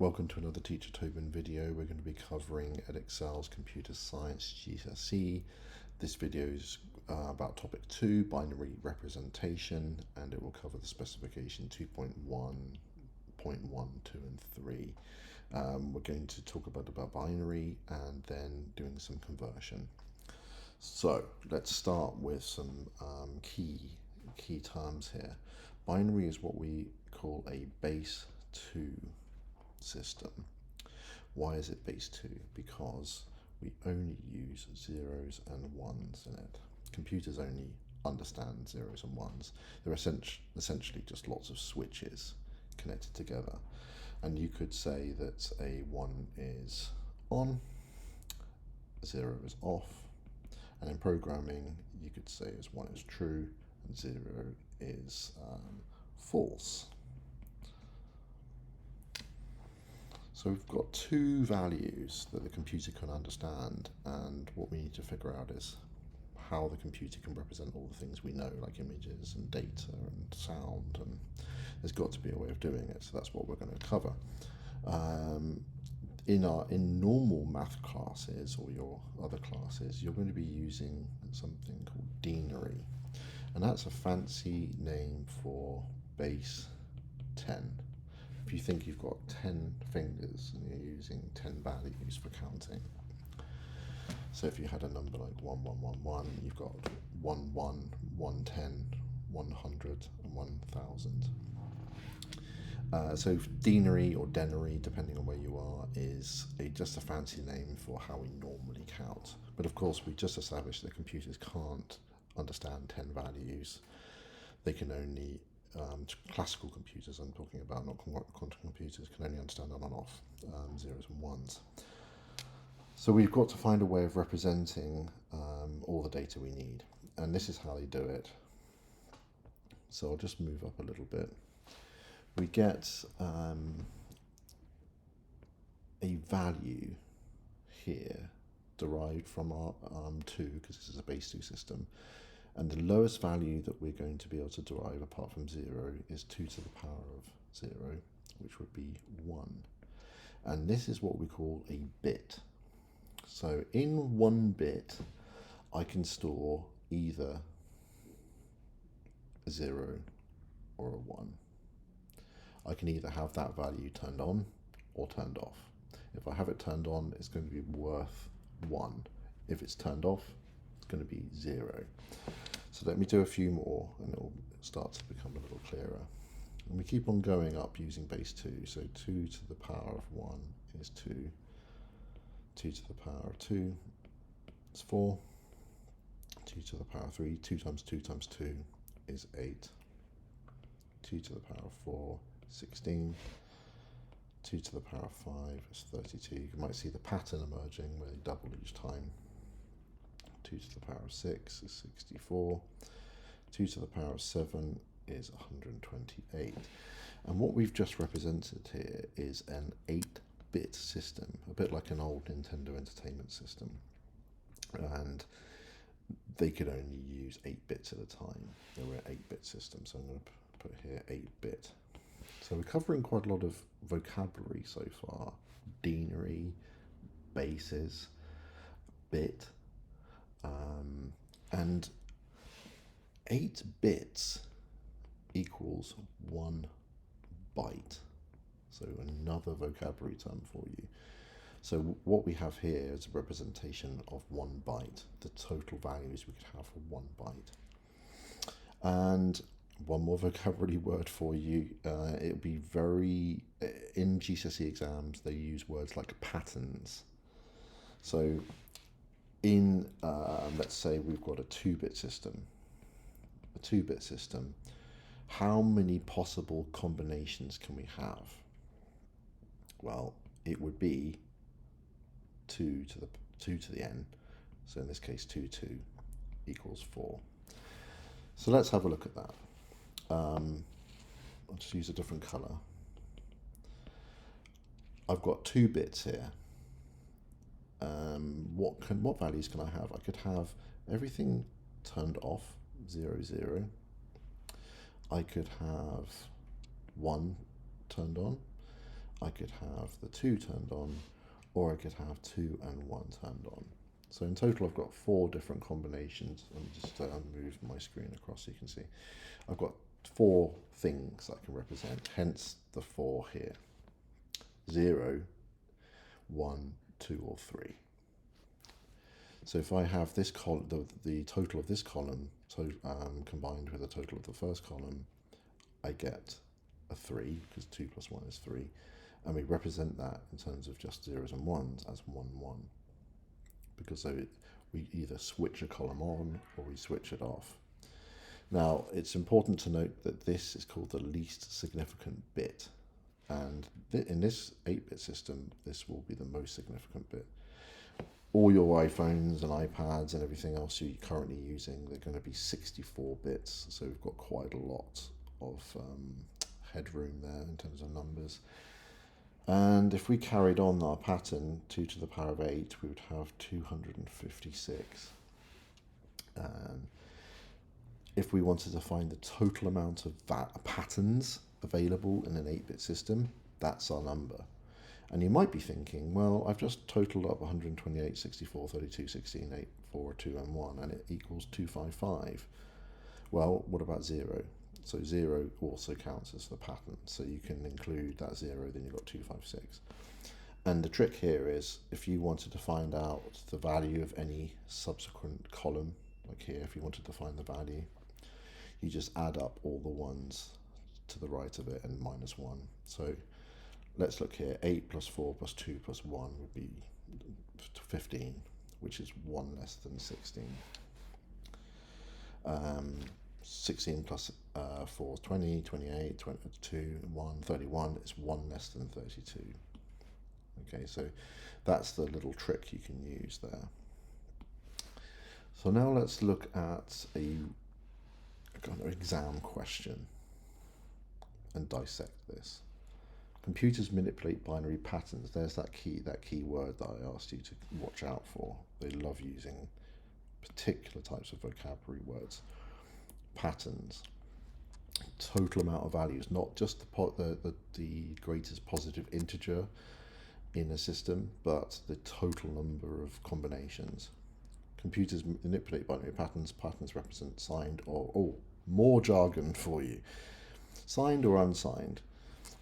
Welcome to another Teacher Tobin video. We're going to be covering Edexcel's Computer Science GCSE. This video is about topic 2, binary representation, and it will cover the specification 2.1, 0.1, 2 and 3. We're going to talk about binary and then doing some conversion. So let's start with some key terms here. Binary is what we call a base 2 system. Why is it base 2? Because we only use zeros and ones in it. Computers only understand zeros and ones. They're essentially just lots of switches connected together. And you could say that a 1 is on, a 0 is off, and in programming you could say as 1 is true and 0 is false. So we've got two values that the computer can understand, and what we need to figure out is how the computer can represent all the things we know, like images and data and sound, and there's got to be a way of doing it, so that's what we're going to cover. In normal math classes or your other classes, you're going to be using something called denary, and that's a fancy name for base 10. If you think you've got 10 fingers and you're using 10 values for counting. So if you had a number like 1111, you've got 11, 110, 100 and 1000. So denary or denary, depending on where you are, is just a fancy name for how we normally count. But of course, we just established that computers can't understand 10 values. They can only classical computers, I'm talking about, not quantum computers, can only understand on and off, zeros and ones. So we've got to find a way of representing all the data we need, and this is how they do it. So I'll just move up a little bit. We get a value here derived from our 2, because this is a base 2 system. And the lowest value that we're going to be able to derive apart from 0 is 2 to the power of 0, which would be 1. And this is what we call a bit. So in 1 bit, I can store either a 0 or a 1. I can either have that value turned on or turned off. If I have it turned on, it's going to be worth 1. If it's turned off, it's going to be 0. So let me do a few more and it will start to become a little clearer. And we keep on going up using base 2. So 2 to the power of 1 is 2. 2 to the power of 2 is 4. 2 to the power of 3, 2 times 2 times 2 is 8. 2 to the power of 4, 16. 2 to the power of 5 is 32. You might see the pattern emerging where they double each time. 2 to the power of 6 is 64. 2 to the power of 7 is 128. And what we've just represented here is an 8-bit system, a bit like an old Nintendo Entertainment System. And they could only use 8 bits at a time. They were an 8-bit system, so I'm going to put here 8-bit. So we're covering quite a lot of vocabulary so far. Denary, bases, bit, and 8 bits equals 1 byte. So another vocabulary term for you. So what we have here is a representation of 1 byte, the total values we could have for 1 byte. And one more vocabulary word for you. It'll be in GCSE exams, they use words like patterns. So in, let's say we've got a 2-bit system. A 2-bit system, how many possible combinations can we have? Well, it would be 2 to the n. So in this case, 2 equals 4. So let's have a look at that. I'll just use a different color. I've got 2 bits here. What values can I have? I could have everything turned off, 0, 0. I could have 1 turned on. I could have the 2 turned on, or I could have 2 and 1 turned on. So in total I've got 4 different combinations. Let me just move my screen across so you can see. I've got 4 things I can represent, hence the 4 here. 0, 1, 2 or 3. So if I have this column, the total of this column combined with the total of the first column, I get a 3, because 2 plus 1 is 3. And we represent that in terms of just zeros and ones as 1, 1. Because we either switch a column on or we switch it off. Now, it's important to note that this is called the least significant bit. And in this 8-bit system, this will be the most significant bit. All your iPhones and iPads and everything else you're currently using, they're going to be 64 bits. So we've got quite a lot of headroom there in terms of numbers. And if we carried on our pattern, 2 to the power of 8, we would have 256. And if we wanted to find the total amount of patterns available in an 8-bit system, that's our number. And you might be thinking, well, I've just totaled up 128, 64, 32, 16, 8, 4, 2 and 1, and it equals 255. Well, what about 0? So 0 also counts as the pattern. So you can include that 0, then you've got 256. And the trick here is, if you wanted to find out the value of any subsequent column, like here, if you wanted to find the value, you just add up all the ones to the right of it and minus 1. So let's look here. 8 plus 4 plus 2 plus 1 would be 15, which is 1 less than 16. 16 plus 4 is 20, 28, 22, 1, 31. It's 1 less than 32. Okay, so that's the little trick you can use there. So now let's look at a kind of exam question and dissect this. Computers manipulate binary patterns. There's that key word that I asked you to watch out for. They love using particular types of vocabulary words. Patterns. Total amount of values, not just the greatest positive integer in a system, but the total number of combinations. Computers manipulate binary patterns. Patterns represent signed or more jargon for you. Signed or unsigned.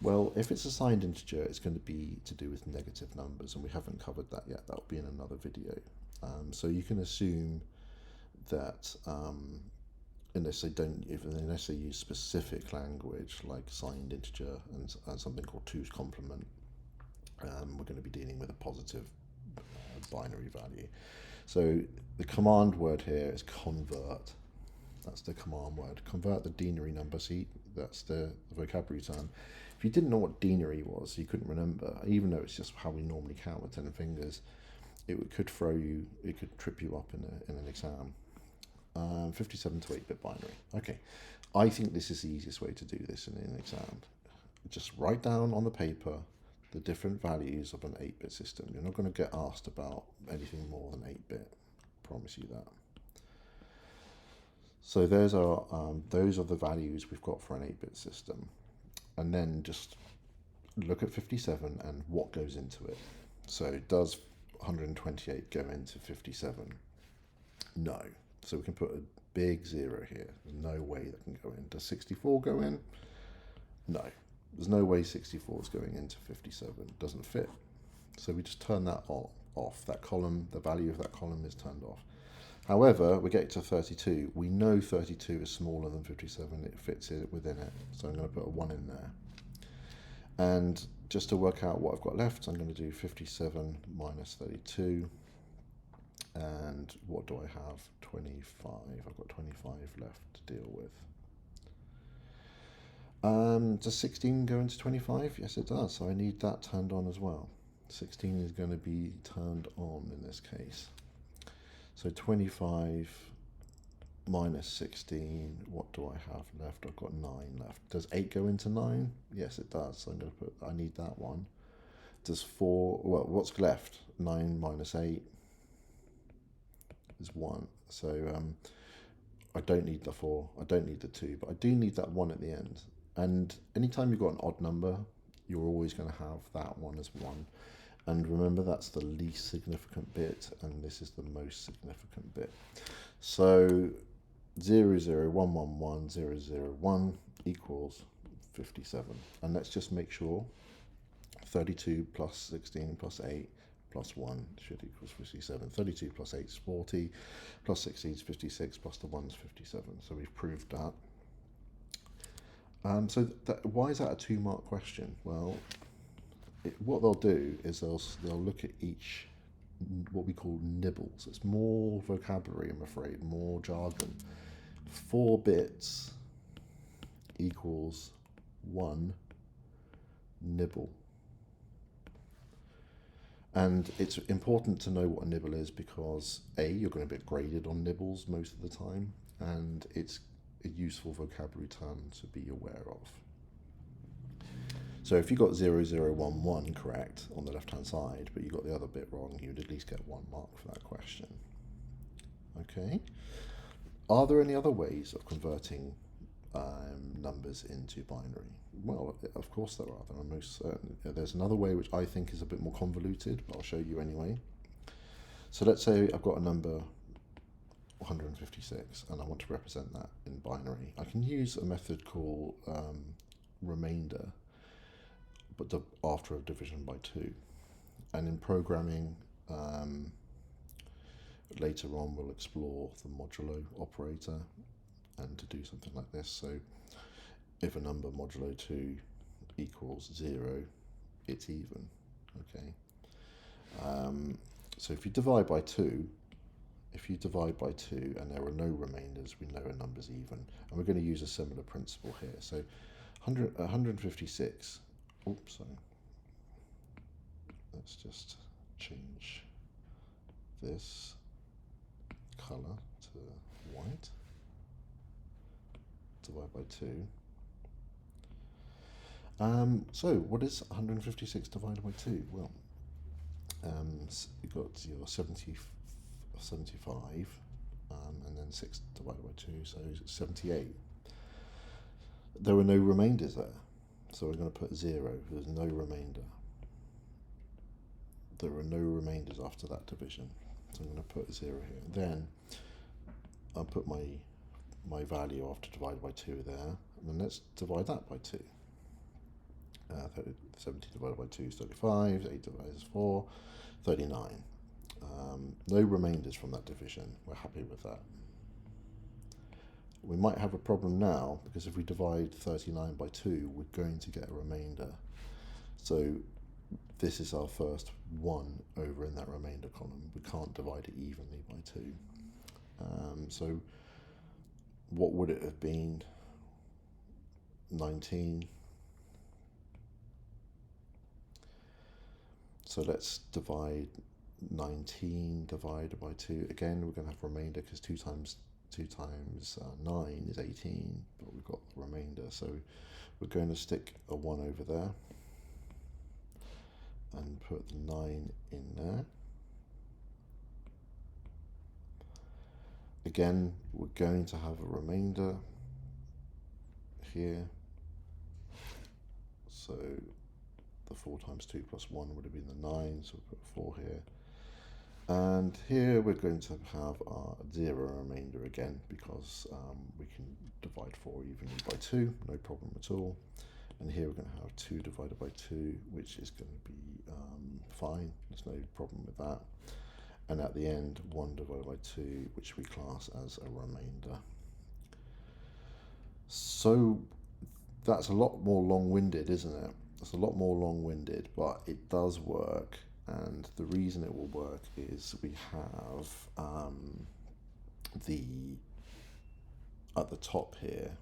Well, if it's a signed integer, it's going to be to do with negative numbers, and we haven't covered that yet. That will be in another video. So you can assume that unless they use specific language like signed integer and something called 2's complement, we're going to be dealing with a positive binary value. So the command word here is convert. That's the command word. Convert the denary number. See, that's the vocabulary term. If you didn't know what denary was, you couldn't remember, even though it's just how we normally count with 10 fingers, it could trip you up in an exam. 57 to 8-bit binary. Okay, I think this is the easiest way to do this in an exam. Just write down on the paper the different values of an 8-bit system. You're not going to get asked about anything more than 8-bit. Promise you that. So those are the values we've got for an 8-bit system. And then just look at 57 and what goes into it. So does 128 go into 57? No. So we can put a big 0 here. There's no way that can go in. Does 64 go in? No. There's no way 64 is going into 57. It doesn't fit. So we just turn that off. That column, the value of that column is turned off. However, we get to 32. We know 32 is smaller than 57. It fits within it. So I'm going to put a 1 in there. And just to work out what I've got left, I'm going to do 57 minus 32. And what do I have? 25. I've got 25 left to deal with. Does 16 go into 25? Yes, it does. So I need that turned on as well. 16 is going to be turned on in this case. So 25 minus 16, what do I have left? I've got 9 left. Does 8 go into 9? Yes, it does. So I'm going to I need that one. Does 4, well, what's left? 9 minus 8 is 1. So I don't need the 4, I don't need the 2, but I do need that 1 at the end. And anytime you've got an odd number, you're always going to have that one as 1. And remember, that's the least significant bit, and this is the most significant bit. So 0, 0, 1, 1, 1, 0, 0, 1 equals 57. And let's just make sure 32 plus 16 plus 8 plus 1 should equal 57. 32 plus 8 is 40, plus 16 is 56, plus the 1 is 57. So we've proved that. Why is that a 2-mark question? Well, what they'll do is they'll look at each, what we call nibbles. It's more vocabulary, I'm afraid, more jargon. 4 bits equals 1 nibble. And it's important to know what a nibble is because A, you're going to get graded on nibbles most of the time, and it's a useful vocabulary term to be aware of. So if you got 0, 0, 1, 1 correct on the left-hand side, but you got the other bit wrong, you'd at least get 1 mark for that question. Okay. Are there any other ways of converting numbers into binary? Well, of course there are. There are most certain. There's another way which I think is a bit more convoluted, but I'll show you anyway. So let's say I've got a number 156 and I want to represent that in binary. I can use a method called remainder, but after a division by 2. And in programming, later on we'll explore the modulo operator and to do something like this. So if a number modulo 2 equals 0, it's even. Okay. So if you divide by 2, and there are no remainders, we know a number's even. And we're going to use a similar principle here. So 156, oops, sorry. Let's just change this color to white. Divide by 2. So what is 156 divided by 2? Well, you've got your 75, and then 6 divided by 2, so 78. There were no remainders there, so we're going to put 0. There's no remainder. There are no remainders after that division, so I'm going to put 0 here. Then I'll put my value after divided by 2 there, and then let's divide that by 2. 70 divided by 2 is 35, 8 divided by 4, 39. No remainders from that division. We're happy with that. We might have a problem now because if we divide 39 by 2, we're going to get a remainder. So this is our first 1 over in that remainder column. We can't divide it evenly by 2. So what would it have been? 19. So let's divide 19 divided by 2. Again, we're going to have remainder because 2 times 9 is 18, but we've got the remainder. So we're going to stick a 1 over there and put the 9 in there. Again, we're going to have a remainder here. So the 4 times 2 plus 1 would have been the 9, so we'll put 4 here. And here we're going to have our 0 remainder again because we can divide 4 evenly by 2, no problem at all. And here we're going to have 2 divided by 2, which is going to be fine, there's no problem with that. And at the end, 1 divided by 2, which we class as a remainder. So that's a lot more long-winded, isn't it? It's a lot more long-winded, but it does work. And the reason it will work is we have at the top here.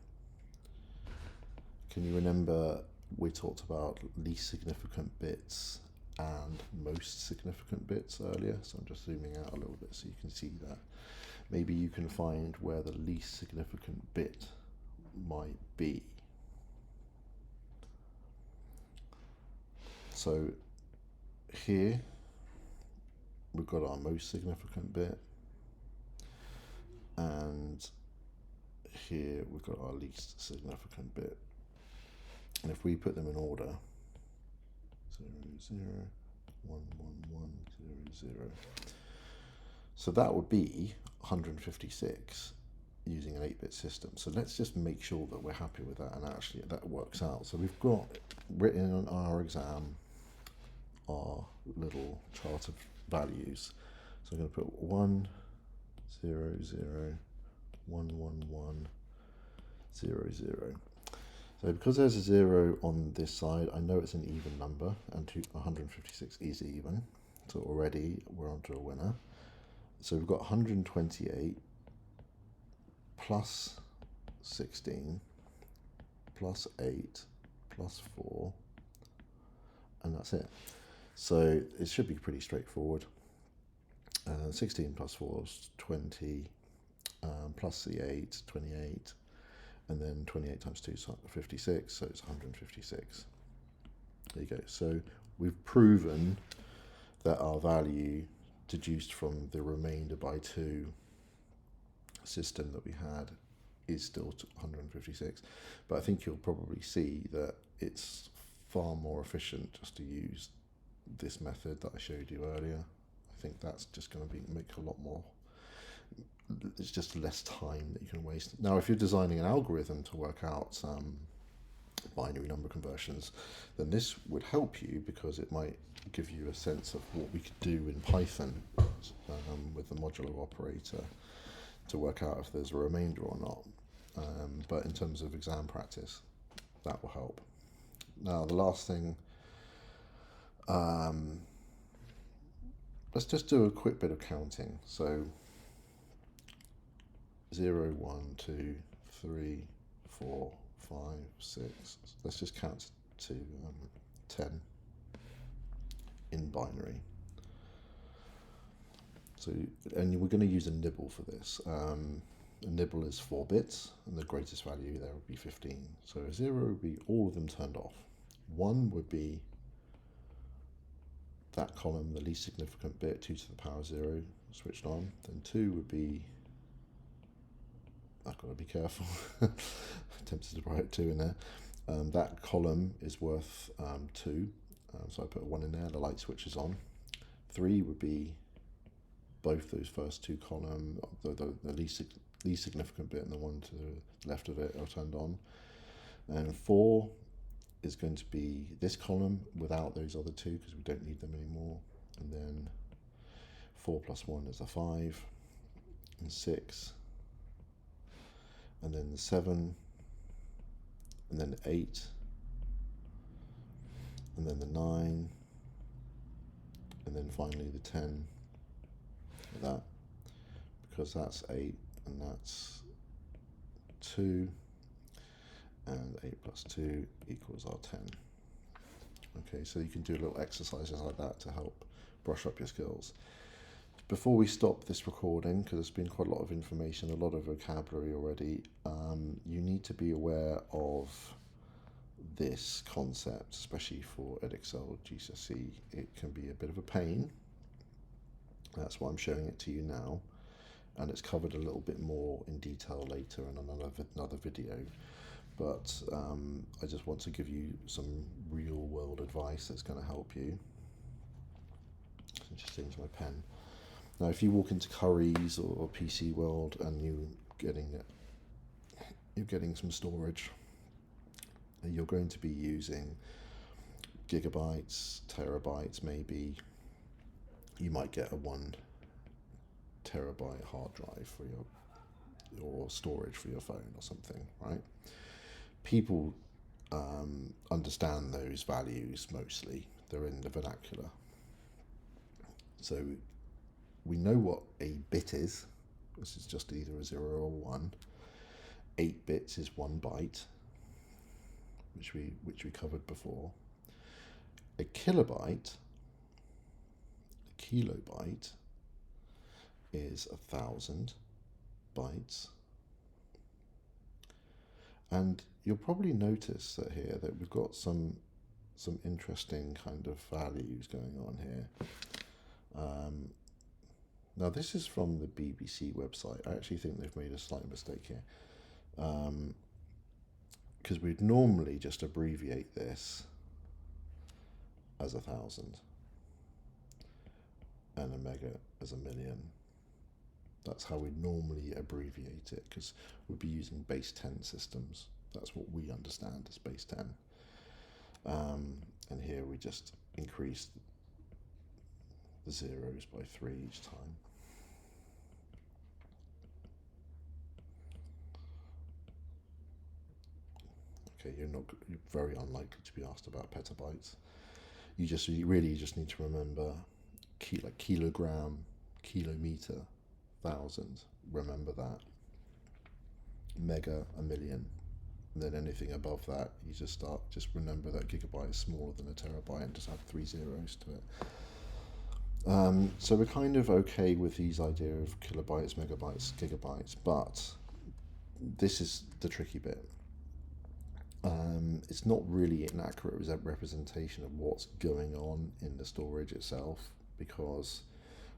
Can you remember we talked about least significant bits and most significant bits earlier? So I'm just zooming out a little bit so you can see that. Maybe you can find where the least significant bit might be. So here we've got our most significant bit, and here we've got our least significant bit. And if we put them in order, 0, 1, 1, 1, 0, 0. So that would be 156 using an 8-bit system. So let's just make sure that we're happy with that and actually that works out. So we've got written on our exam our little chart of values. So I'm going to put 1, 0, 0, 1, 1, 1, 0, 0. So because there's a 0 on this side, I know it's an even number, and 156 is even. So already we're onto a winner. So we've got 128 plus 16 plus 8 plus 4, and that's it. So it should be pretty straightforward. 16 plus 4 is 20, plus the 8, 28, and then 28 times 2 is 56, so it's 156. There you go. So we've proven that our value deduced from the remainder by 2 system that we had is still 156. But I think you'll probably see that it's far more efficient just to use this method that I showed you earlier. I think that's just going to make a lot more, it's just less time that you can waste. Now, if you're designing an algorithm to work out some binary number conversions, then this would help you because it might give you a sense of what we could do in Python with the modular operator to work out if there's a remainder or not. But in terms of exam practice, that will help. Now, the last thing, let's just do a quick bit of counting. So 0, 1, 2, 3, 4, 5, 6. Let's just count to 10 in binary. So, and we're going to use a nibble for this. A nibble is 4 bits, and the greatest value there would be 15. So 0 would be all of them turned off. 1 would be that column, the least significant bit, 2 to the power 0, switched on. Then 2 would be, I've got to be careful, I'm tempted to write 2 in there. That column is worth 2, so I put a 1 in there, the light switch is on. 3 would be both those first 2 columns, the least significant bit and the one to the left of it are turned on. And 4 is going to be this column without those other 2 because we don't need them anymore. And then 4 plus 1 is a 5, and 6, and then the 7, and then the 8, and then the 9, and then finally the 10, like that, because that's 8 and that's 2, and 8 plus 2 equals our 10. Okay, so you can do little exercises like that to help brush up your skills. Before we stop this recording, because there's been quite a lot of information, a lot of vocabulary already, you need to be aware of this concept, especially for Edexcel GCSE. It can be a bit of a pain. That's why I'm showing it to you now, and it's covered a little bit more in detail later in another video. But I just want to give you some real world advice that's going to help you. I just change my pen. Now, if you walk into Currys or PC World and you're getting some storage, you're going to be using gigabytes, terabytes, maybe. You might get a 1 terabyte hard drive for your storage for your phone or something, right? People understand those values mostly. They're in the vernacular. So we know what a bit is. This is just either a 0 or 1. 8 bits is 1 byte, which we covered before. A kilobyte is 1,000 bytes. And you'll probably notice that here that we've got some interesting kind of values going on here. Now this is from the BBC website. I actually think they've made a slight mistake here, because we'd normally just abbreviate this as 1,000 and a mega as a million. That's how we normally abbreviate it, because we'd be using base 10 systems. That's what we understand as base 10. And here we just increase the zeros by 3 each time. Okay, you're very unlikely to be asked about petabytes. You really just need to remember like kilogram, kilometer, 1,000. Remember that. Mega, a million. And then anything above that, you just remember that gigabyte is smaller than a terabyte and just add 3 zeros to it. So we're kind of okay with these idea of kilobytes, megabytes, gigabytes, but this is the tricky bit. It's not really an accurate representation of what's going on in the storage itself, because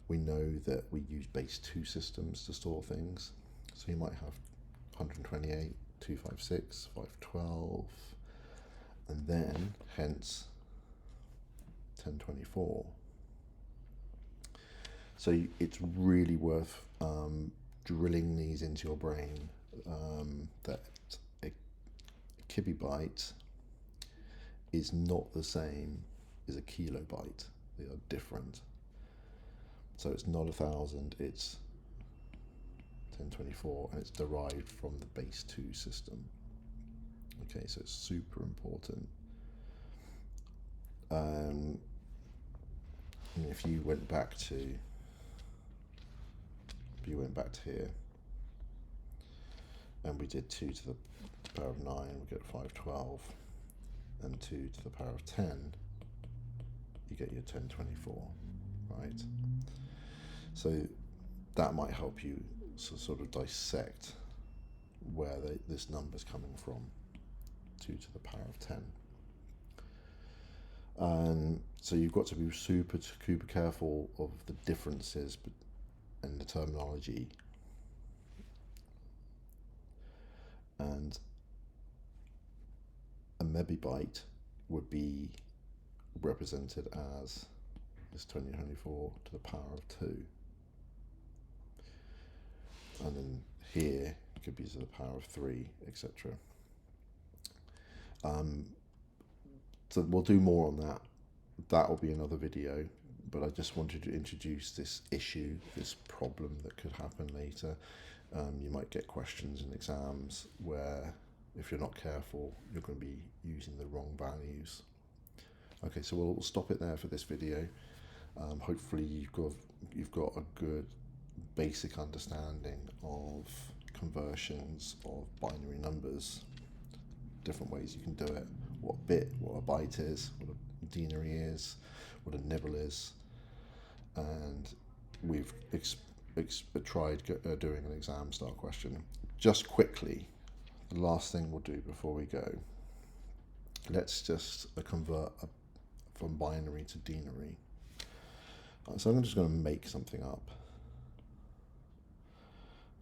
we know that we use base 2 systems to store things. So you might have 128, 256, 512, and then hence 1024. So it's really worth drilling these into your brain, that a kilobyte is not the same as a kilobyte. They are different. So it's not 1,000, it's 1024, and it's derived from the base 2 system. Okay, so it's super important. And if you went back to here, and we did 2 to the power of 9, we get 512, and 2 to the power of 10, you get your 1024, right? So that might help you sort of dissect where this number's coming from, 2 to the power of 10. So you've got to be super careful of the differences in the terminology. And a megabyte would be represented as this 2024 to the power of 2. And then here it could be to the power of 3, etc. So we'll do more on that. That will be another video, but I just wanted to introduce this issue, this problem that could happen later. You might get questions in exams where, if you're not careful, you're going to be using the wrong values. Okay, so we'll stop it there for this video. Hopefully you've got a good basic understanding of conversions of binary numbers, different ways you can do it, what a byte is, what a denary is, what a nibble is, and we've tried doing an exam style question. Just quickly, the last thing we'll do before we go, let's just convert from binary to denary. So I'm just going to make something up.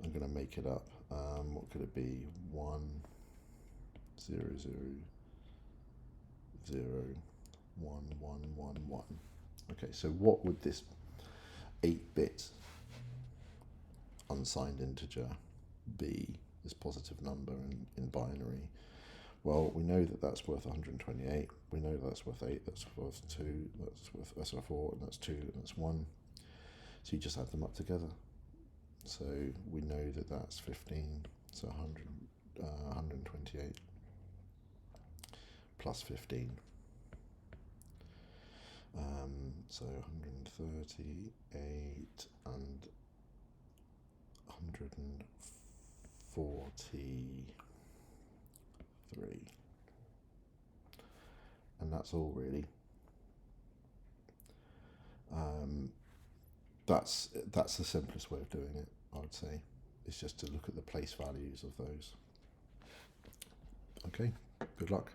I'm going to make it up. What could it be? 1, 0, 0, 0, 1, 1, 1, 1. Okay, so what would this 8-bit unsigned integer be, this positive number in binary? Well, we know that that's worth 128. We know that's worth 8, that's worth 2, that's worth 4, and that's 2, and that's 1. So you just add them up together. So we know that that's 15, so 128 plus 15. So 138 and 143. And that's all really. That's the simplest way of doing it, I would say. It's just to look at the place values of those. Okay, good luck.